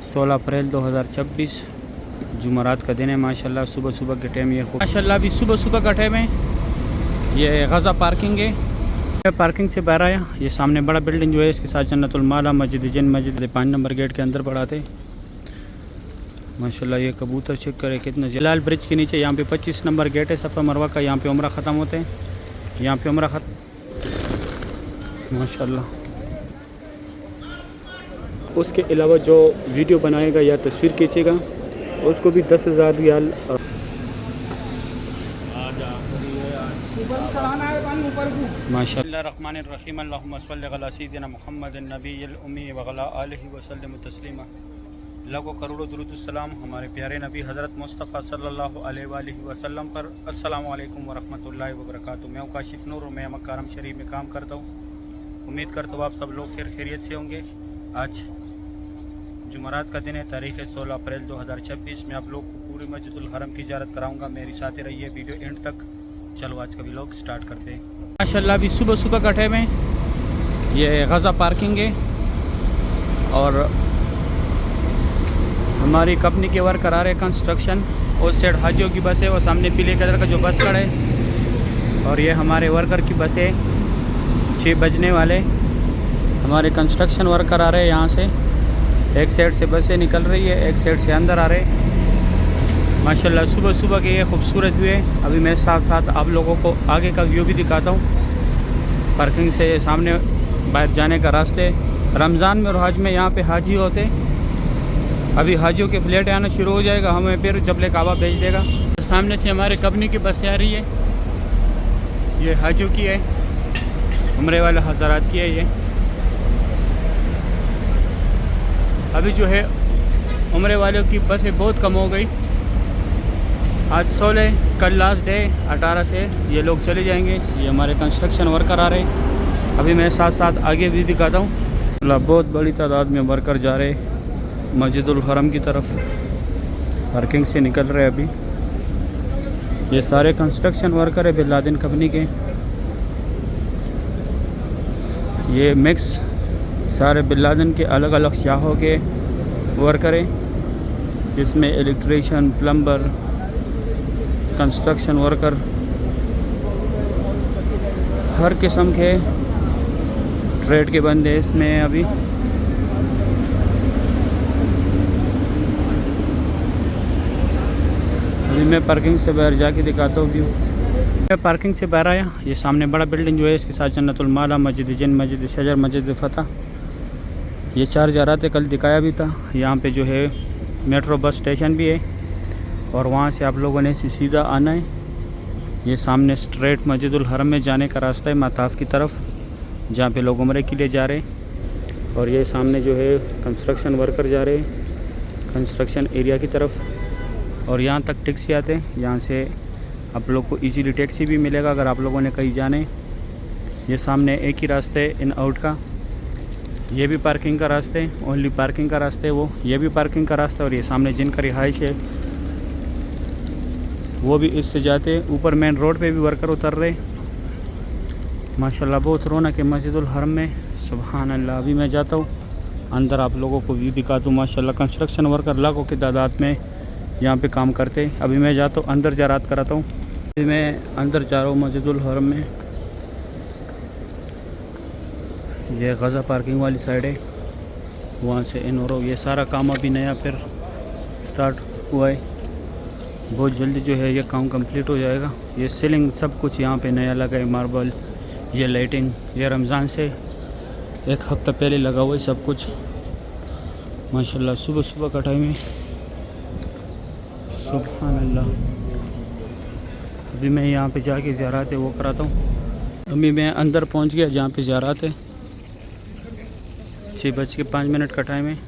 16 अप्रैल 2026 जुमरात का दिन है। माशाल्लाह सुबह सुबह के टाइम ये माशाल्लाह अभी सुबह सुबह का टाइम है। ये गज़ा पार्किंग है। पार्किंग से बाहर आया, ये सामने बड़ा बिल्डिंग जो है इसके साथ जन्नतुल माला मस्जिद जिन मस्जिद 5 नंबर गेट के अंदर पड़ाते। माशाल्लाह ये कबूतर चेक करे कितना। जलाल ब्रिज के नीचे यहाँ पे 25 नंबर गेट है सफ़ा मरवा का। यहाँ पे उम्रा ख़त्म होते हैं, यहाँ पे उम्रा ख़त्म। माशाल्लाह उसके अलावा जो वीडियो बनाएगा या तस्वीर खींचेगा उसको भी 10,000 रियाल। माशाअल्लाह अल्लाहुम्मा सल्लि अला सय्यिदिना मुहम्मदिन नबिय्यिल उम्मी व अला आलिहि व सल्लिम तस्लीमा। लाखों करोड़ों दुरूद सलाम हमारे प्यारे नबी हज़रत मुस्तफ़ा सल्लल्लाहु अलैहि वसल्लम पर। अस्सलामु अलैकुम व रहमतुल्लाहि व बरकातुहू। मैं काशिफ नूर और मैं मक्कारम शरीफ में काम करता हूँ। उम्मीद करता हूँ आप सब लोग खैरियत से होंगे। आज जुमरात का दिन है, तारीख़ है 16 अप्रैल 2026 में आप लोग को पूरी मस्जिदुल हरम की ज़ियारत कराऊंगा। मेरी साथ रहिए वीडियो एंड तक। चलो आज का व्लॉग स्टार्ट करते हैं। माशाल्लाह अभी सुबह सुबह का टाइम है। ये गज़ा पार्किंग है और हमारी कंपनी के वर्कर आ रहे हैं कंस्ट्रक्शन। उस साइड हाजियों की बस है, वो सामने पीले कलर का जो बस खड़ा है। और ये हमारे वर्कर की बस है, 6 बजने वाले हमारे कंस्ट्रक्शन वर्कर आ रहे हैं। यहाँ से एक साइड से बसें निकल रही है, एक साइड से अंदर आ रहे। माशाल्लाह सुबह सुबह के ये खूबसूरत व्यू है। अभी मैं साथ साथ आप लोगों को आगे का व्यू भी दिखाता हूँ। पार्किंग से सामने बाहर जाने का रास्ते। रमज़ान में और हज में यहाँ पे हाजी होते। अभी हाजियों के फ्लैट आना शुरू हो जाएगा, हमें फिर जबले काबा भेज देगा। सामने से हमारे कंपनी की बसें आ रही है। ये हाजियों की है, उम्रे वाले हज़रात की है। ये अभी जो है उम्रे वालों की बसें बहुत कम हो गई। आज 16, कल लास्ट डे 18 से ये लोग चले जाएंगे। ये हमारे कंस्ट्रक्शन वर्कर आ रहे हैं। अभी मैं साथ साथ आगे भी दिखाता हूँ। बहुत बड़ी तादाद में वर्कर जा रहे मस्जिदुल हरम की तरफ। पार्किंग से निकल रहे अभी। ये सारे कंस्ट्रक्शन वर्कर है बिन लादेन कंपनी के। ये मिक्स सारे बिन लादेन के अलग अलग शाहों के वर्कर हैं, जिसमें इलेक्ट्रीशियन, प्लम्बर, कंस्ट्रक्शन वर्कर, हर किस्म के ट्रेड के बंदे इसमें अभी। मैं पार्किंग से बाहर जाके दिखाता हूँ व्यू। मैं पार्किंग से बाहर आया, ये सामने बड़ा बिल्डिंग जो है इसके साथ जन्नतुल माला मस्जिद जिन मस्जिद शजर मस्जिद फ़तह। ये 4 ज़ारात कल दिखाया भी था। यहाँ पे जो है मेट्रो बस स्टेशन भी है और वहाँ से आप लोगों ने सीधा आना है। ये सामने स्ट्रेट मस्जिदुल हरम में जाने का रास्ता है मताफ़ की तरफ, जहाँ पे लोग उम्रे के लिए जा रहे हैं। और ये सामने जो है कंस्ट्रक्शन वर्कर जा रहे हैं कंस्ट्रक्शन एरिया की तरफ। और यहाँ तक टैक्सी आते हैं, यहाँ से आप लोग को इजीली टैक्सी भी मिलेगा अगर आप लोगों ने कहीं जाने। ये सामने एक ही रास्ते है इन आउट का। ये भी पार्किंग का रास्ते है, ओनली पार्किंग का रास्ता है वो। ये भी पार्किंग का रास्ता है। और ये सामने जिनका रिहाइश है वो भी इससे जाते हैं। ऊपर मेन रोड पे भी वर्कर उतर रहे। माशाल्लाह बहुत रौनक है मस्जिदुल हरम में। सुभान अल्लाह। अभी मैं जाता हूँ अंदर, आप लोगों को व्यू दिखा दूँ। माशाल्लाह कंस्ट्रक्शन वर्कर लाखों की तादाद में यहाँ पे काम करते हैं। अभी मैं जाता हूँ अंदर ज़ियारत कराता हूँ। अभी मैं अंदर जा रहा हूँ मस्जिदुल हरम में। ये गज़ा पार्किंग वाली साइड है, वहाँ से इन हो रहा हूँ। ये सारा काम अभी नया फिर स्टार्ट हुआ है। बहुत जल्दी जो है ये काम कंप्लीट हो जाएगा। ये सीलिंग सब कुछ यहाँ पे नया लगा है, मार्बल, ये लाइटिंग, ये रमज़ान से 1 हफ्ता पहले लगा हुआ है सब कुछ। माशाल्लाह सुबह सुबह का टाइम है। सुभान अल्लाह। अभी मैं यहाँ पे जाके ज़ियारत है वो कराता हूँ। अभी मैं अंदर पहुँच गया जहाँ पे ज़ियारत है। 6:05 का टाइम है।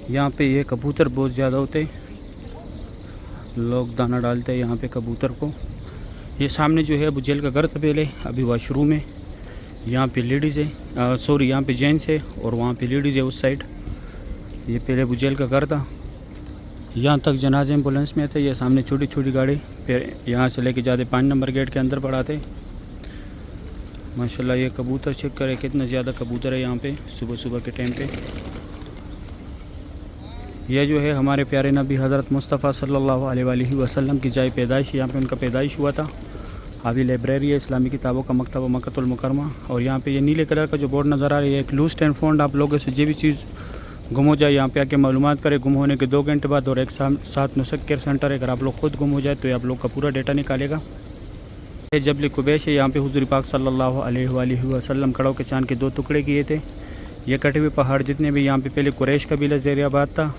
यहाँ पे ये कबूतर बहुत ज़्यादा होते हैं, लोग दाना डालते हैं यहाँ पे कबूतर को। ये सामने जो है अबू जेल का घर था पहले, अभी वॉशरूम है। यहाँ पे लेडीज़ है, सॉरी यहाँ पे जेंट्स है और वहाँ पे लेडीज़ है उस साइड। ये पहले अबू जेल का घर था। यहाँ तक जनाजे एम्बुलेंस में थे। ये सामने छोटी छोटी गाड़ी फिर यहाँ से लेके जाते 5 नंबर गेट के अंदर पड़ाते। माशाल्लाह ये कबूतर चेक करे कितना ज़्यादा कबूतर है यहाँ पे सुबह सुबह के टाइम पे। ये जो है हमारे प्यारे नबी हज़रत मुस्तफ़ा सल्लल्लाहु अलैहि वसल्लम की जाए पैदाइश, यहाँ पे उनका पैदाइश हुआ था। अभी लाइब्रेरी है इस्लामी किताबों का मकतबा मक्कतुल मुकरमा। और यहाँ पे ये नीले कलर का जो बोर्ड नज़र आ रहा है, ये एक लूस्ट एंड फाउंड। आप लोगों से जो भी चीज़ गुम हो जाए यहाँ पे आके मालूमात करें गुम होने के 2 घंटे बाद। और एक साथ नुसक केयर सेंटर है, अगर आप लोग खुद गुम हो जाए तो ये आप लोग का पूरा डेटा निकालेगा। ये जबल कुबैश है, यहाँ पे हुज़ूर पाक सल्लल्लाहु अलैहि वसल्लम कड़ों के चाँद के 2 टुकड़े किए थे। ये कटे हुए पहाड़ जितने भी यहाँ पे पहले कुरैश कबीला ज़ेर-ए-आबाद था।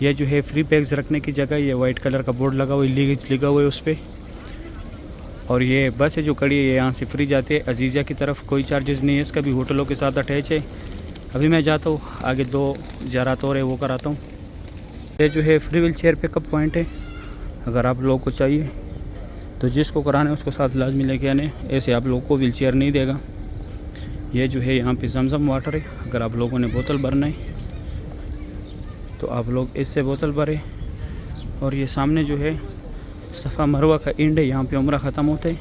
ये जो है फ्री बैग्स रखने की जगह, ये वाइट कलर का बोर्ड लगा हुआ है, लीगेज लिखा हुआ है उस पर। और ये बस है जो खड़ी है, ये यहाँ से फ्री जाती है अजीज़ा की तरफ, कोई चार्जेस नहीं है इसका भी, होटलों के साथ अटैच है। अभी मैं जाता हूँ आगे 2 ज़रात और है वो कराता हूँ। ये जो है free wheel chair pickup point है, अगर आप लोगों को चाहिए तो जिसको कराना है उसको साथ लाजमी लेके आने, ऐसे आप लोगों को व्हील चेयर नहीं देगा। ये जो है यहाँ पे जमजम वाटर है, अगर आप लोगों ने बोतल भरना है तो आप लोग इससे बोतल भरें। और ये सामने जो है सफ़ा मरवा का एंड है, यहाँ पे उम्रा ख़त्म होते हैं।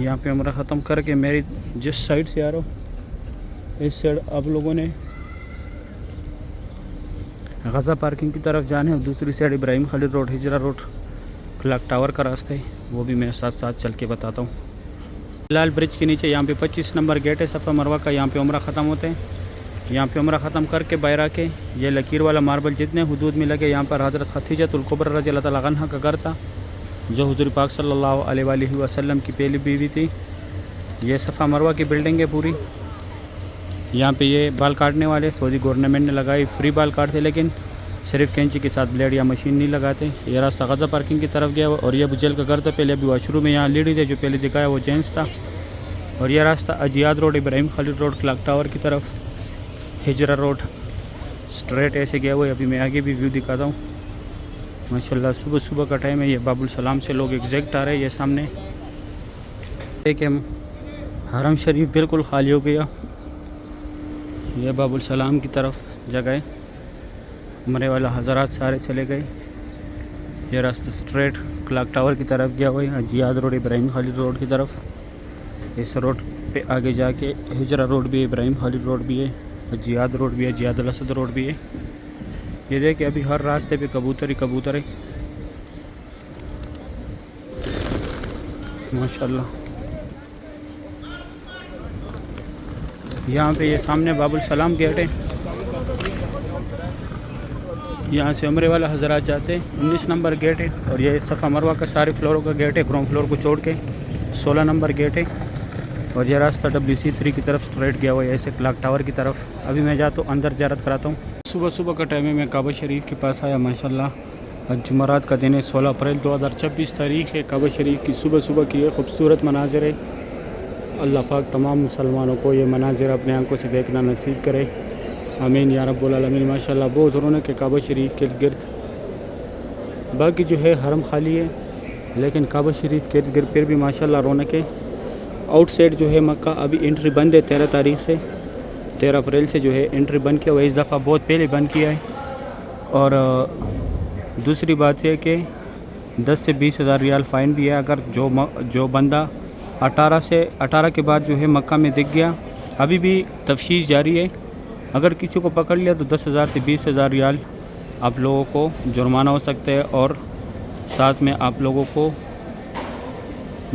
यहाँ पे उम्रा ख़त्म करके मेरी जिस साइड से आ रहा हूँ इस साइड आप लोगों ने गज़ा पार्किंग की तरफ जाना है, और दूसरी side Ibrahim Khalid road, Hijra road, clock tower का रास्ता है, वो भी मैं साथ साथ चल के बताता हूँ। लाल ब्रिज के नीचे यहाँ पे 25 नंबर गेट है सफ़ा मरवा का, यहाँ पे उम्रा ख़त्म होते हैं। यहाँ पे उम्रा ख़त्म करके बाहर आके ये लकीर वाला मार्बल जितने हुदूद में लगे, यहाँ पर हज़रत खदीजतुल कुबरा रज़ी अल्लाह तआला अन्हा का घर था, जो हुज़ूर पाक सल्लल्लाहु अलैहि वसल्लम की पहली बीवी थी। ये सफ़ा मरवा की बिल्डिंग है पूरी। यहाँ पे ये बाल काटने वाले सऊदी गवर्नमेंट ने लगाई, फ्री बाल काटते, लेकिन सिर्फ कैंची के साथ ब्लेड या मशीन नहीं लगाते। ये रास्ता गज़ा पार्किंग की तरफ गया और ये बुजल का घर था पहले, अभी वाशरूम में यहाँ लेडी थे जो पहले दिखाया वो जेंट्स था। और यह रास्ता Ajyad road, Ibrahim Khalid road, clock tower की तरफ, हिजरा रोड स्ट्रेट ऐसे गया हुआ है। अभी मैं आगे भी व्यू दिखाता हूँ। माशाल्लाह सुबह सुबह का टाइम है। ये बाबुल सलाम से लोग एग्जैक्ट आ रहे हैं। ये सामने एक हरम शरीफ बिल्कुल खाली हो गया। ये बाबुल सलाम की तरफ जगह है, मरे वाला हज़रात सारे चले गए। ये रास्ता स्ट्रेट क्लॉक टावर की तरफ गया हुआ है, अजियाद रोड, इब्राहिम खालिद रोड की तरफ। इस रोड पे आगे जाके हिजरा रोड भी है, इब्राहिम खालिद रोड भी है, जियाद रोड भी है, जियाद अल-असद रोड भी है। ये देखिए अभी हर रास्ते पे कबूतर ही कबूतर है माशाल्लाह। यहाँ पे ये सामने बाबुल सलाम गेट है, यहाँ से उम्रे वाला हज़रात जाते हैं। 19 नंबर गेट है। और ये सफ़ा मरवा का सारे फ्लोरों का गेट है, ग्राउंड फ्लोर को छोड़ के 16 नंबर गेट है। और ये रास्ता WC3 की तरफ स्ट्रेट गया हुआ है, ऐसे क्लॉक टावर की तरफ। अभी मैं जाता हूँ अंदर ज़ियारत कराता हूँ। सुबह सुबह का टाइम है, मैं काबा शरीफ के पास आया माशाल्लाह। आज जुमेरात का दिन है, 16 अप्रैल 2026 तारीख़ है। काबा शरीफ की सुबह सुबह की ये खूबसूरत मनाजिर है। अल्लाह पाक तमाम मुसलमानों को ये मनाजिर अपने आंखों से देखना नसीब करे, आमीन या रब्बुल आलमीन। माशाल्लाह बहुत रौनक है काबा शरीफ के गिर्द। बाकी जो है हरम खाली है, लेकिन काबा शरीफ के गिर्द फिर भी माशाल्लाह रौनक है। आउटसाइड जो है मक्का अभी एंट्री बंद है 13 तारीख से, 13 अप्रैल से जो है एंट्री बंद किया हुआ है। इस दफ़ा बहुत पहले बंद किया है। और दूसरी बात है कि 10 से 20 हज़ार रियाल फ़ाइन भी है अगर जो बंदा 18 के बाद जो है मक्का में दिख गया। अभी भी तफ्तीश जारी है, अगर किसी को पकड़ लिया तो 10,000 से 20,000 रियाल आप लोगों को जुर्माना हो सकता है, और साथ में आप लोगों को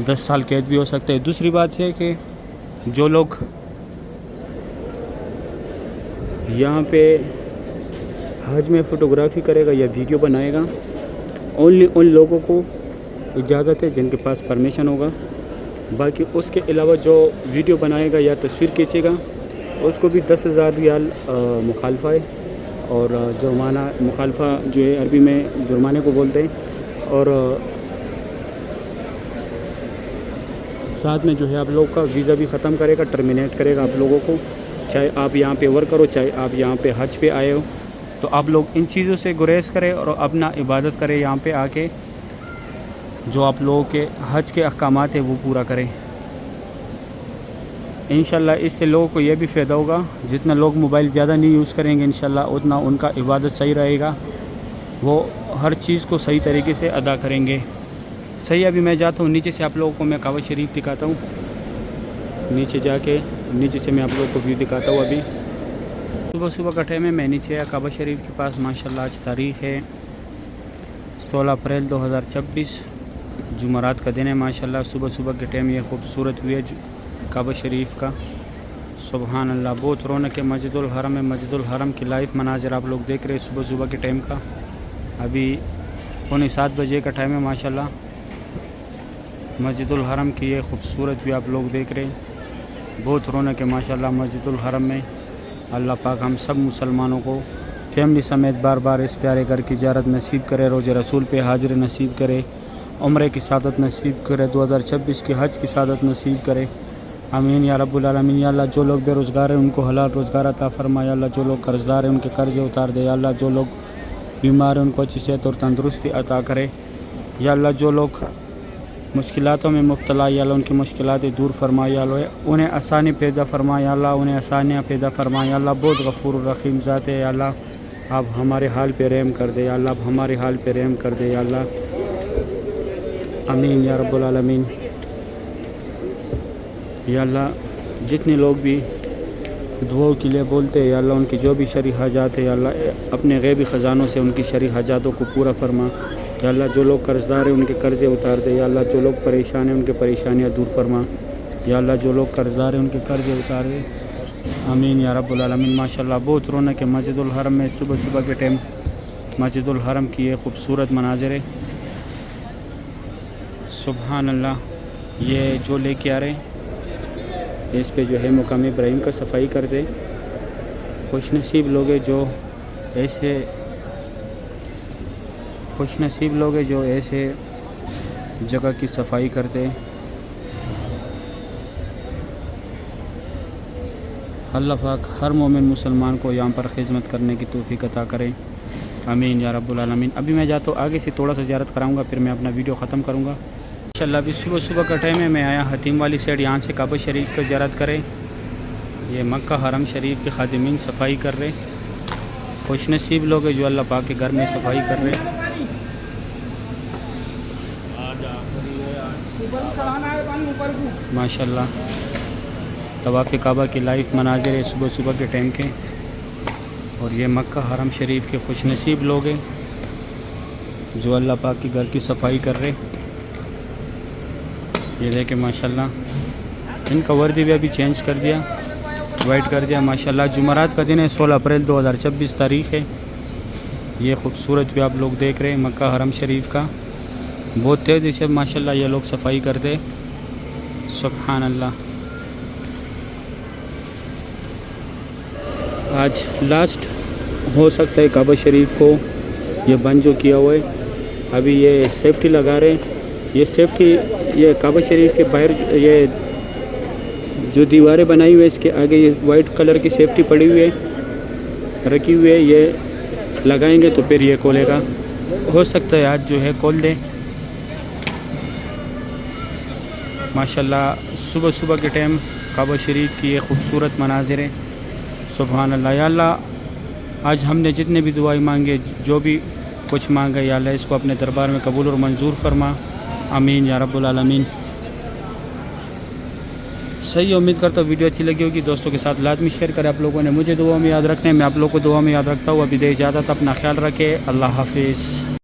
10 साल कैद भी हो सकते हैं। दूसरी बात है कि जो लोग यहाँ पे हज में फ़ोटोग्राफी करेगा या वीडियो बनाएगा, ओनली उन लोगों को इजाज़त है जिनके पास परमिशन होगा। बाकी उसके अलावा जो वीडियो बनाएगा या तस्वीर खींचेगा उसको भी 10,000 रियाल मुखालफा है। और जुर्माना, मुखालफा जो है अरबी में जुर्माने को बोलते हैं। और साथ में जो है आप लोग का वीज़ा भी ख़त्म करेगा, टर्मिनेट करेगा आप लोगों को। चाहे आप यहाँ पे वर्क करो, चाहे आप यहाँ पे हज पे आए हो, तो आप लोग इन चीज़ों से गुरेज करें और अपना इबादत करें। यहाँ पे आके जो आप लोगों के हज के अहकामात है वो पूरा करें। इंशाल्लाह इससे लोगों को ये भी फ़ायदा होगा, जितना लोग मोबाइल ज़्यादा नहीं यूज़ करेंगे इंशाल्लाह उतना उनका इबादत सही रहेगा, वो हर चीज़ को सही तरीके से अदा करेंगे। सही, अभी मैं जाता हूँ नीचे से, आप लोगों को मैं काबा शरीफ दिखाता हूँ। नीचे जाके नीचे से मैं आप लोगों को व्यू दिखाता हूँ। अभी सुबह सुबह का टाइम है, मैं नीचे आया काबा शरीफ के पास। माशाल्लाह आज तारीख़ है 16 अप्रैल 2026, जुमरात का दिन है। माशाल्लाह सुबह सुबह के टाइम ये खूबसूरत व्यू है काबा शरीफ का। सुबहान अल्लाह, बहुत रौनक है मस्जिदुल हरम है। मस्जिदुल हरम की लाइव मनाजिर आप लोग देख रहे हैं सुबह सुबह के टाइम का। अभी 6:45 बजे का टाइम है। माशाल्लाह मस्जिदुल हरम की ये खूबसूरत व्यू आप लोग देख रहे हैं, बहुत रौनक है माशाल्लाह मस्जिदुल हरम में। अल्लाह पाक हम सब मुसलमानों को फैमिली समेत बार बार इस प्यारे घर की ज़ियारत नसीब करे, रोज़े रसूल पे हाजिर नसीब करे, उम्रे की सादत नसीब करे, 2026 की हज की सादत नसीब करे। आमीन या रब्बुल आलमीन। या अल्लाह जो लोग बेरोज़गार हैं उनको हलाल रोज़गार अता फरमा। या अल्लाह जो लोग कर्ज़दार हैं उनके कर्ज़े उतार दे। या अल्लाह जो लोग बीमार हैं उनको अच्छी सेहत और तंदुरुस्ती अता करे। या अल्लाह जो लोग मुश्किलातों में मुब्तला, या अल्लाह उनकी मुश्किलातें दूर फरमा। या अल्लाह उन्हें आसानी पैदा फरमा। या अल्लाह उन्हें आसानियाँ पैदा फरमा। या अल्लाह बहुत गफ़ूर रहीम ज़ात है। या अल्लाह आप हमारे हाल पे रहम कर दे। या अल्लाह आप हमारे हाल पे रहम कर दे। या अल्लाह आमीन या रब्बुल आलमीन। या अल्लाह जितने लोग भी दुआओं के लिए बोलते हैं, या अल्लाह उनकी जो भी शरई हाजात है, या अल्लाह अपने गैबी ख़जानों से उनकी शरई हाजातों को पूरा फरमा। या अल्लाह जो लोग कर्ज़दार हैं उनके कर्ज़े उतार दे। या अल्लाह जो लोग परेशान हैं उनके परेशानियाँ दूर फरमा। या अल्लाह जो लोग कर्ज़दार हैं उनके कर्ज़े उतार दे। आमीन या रब्बुल आलमीन। माशाल्लाह बहुत रौनक है मस्जिदुल हरम में सुबह सुबह के टाइम। मस्जिदुल हरम की ये खूबसूरत मनाज़िर है, सुबहान अल्लाह। ये जो लेके आ रहे हैं इस पे जो है मुकाम इब्राहिम का सफाई कर दे। खुशनसीब लोग हैं जो ऐसे जगह की सफाई करते। अल्लाह पाक हर मोमिन मुसलमान को यहाँ पर खिदमत करने की तौफीक अता करें। आमीन या रब्बुल आलमीन। अभी मैं जाता हूँ आगे से थोड़ा सा ज़ियारत कराऊँगा, फिर मैं अपना वीडियो ख़त्म करूँगा इंशाल्लाह। अभी सुबह सुबह का टाइम है, मैं आया हतीम वाली साइड, यहाँ से काबा शरीफ का ज़ियारत करें। ये मक्का हरम शरीफ के खादिमीन सफाई कर रहे। खुशनसीब लोग हैं जो अल्लाह पाक के घर में सफाई कर रहे। माशाल्लाह तवाफ़ काबा की लाइव मनाजिर है सुबह सुबह के टाइम के। और ये मक्का हरम शरीफ के खुशनसीब लोग हैं जो अल्लाह पाक के घर की सफाई कर रहे। ये देखें माशाल्लाह इनका वर्दी भी अभी चेंज कर दिया, वाइट कर दिया माशाल्लाह। जुमरात का दिन है, 16 अप्रैल 2026 तारीख़ है। ये खूबसूरत भी आप लोग देख रहे हैं मक्का हरम शरीफ का। बहुत तेज़ी से माशाल्लाह ये लोग सफाई करते, सुब्हान अल्लाह। आज लास्ट हो सकता है काबा शरीफ को ये बंद जो किया हुआ है। अभी ये सेफ्टी लगा रहे हैं। ये सेफ्टी ये काबा शरीफ के बाहर ये जो दीवारें बनाई हुई है इसके आगे ये वाइट कलर की सेफ्टी पड़ी हुई है, रखी हुई है। ये लगाएंगे तो फिर ये खोलेगा। हो सकता है आज जो है खोल दे। माशाल्लाह सुबह सुबह के टाइम काबा शरीफ की ये खूबसूरत मनाजिर है, सुभान अल्लाह। या अल्लाह आज हमने जितने भी दुआएं मांगे, जो भी कुछ मांगा, या अल्लाह इसको अपने दरबार में कबूल और मंजूर फरमा। आमीन या रब्बुल आलमीन। सही उम्मीद करता हूँ वीडियो अच्छी लगी होगी। दोस्तों के साथ लाजमी शेयर करें। आप लोगों ने मुझे दुआ में याद रखना है, मैं आप लोगों को दुआ में याद रखता हूँ। अभी दे इजाज़त, अपना ख्याल रखें। अल्लाह हाफिज़।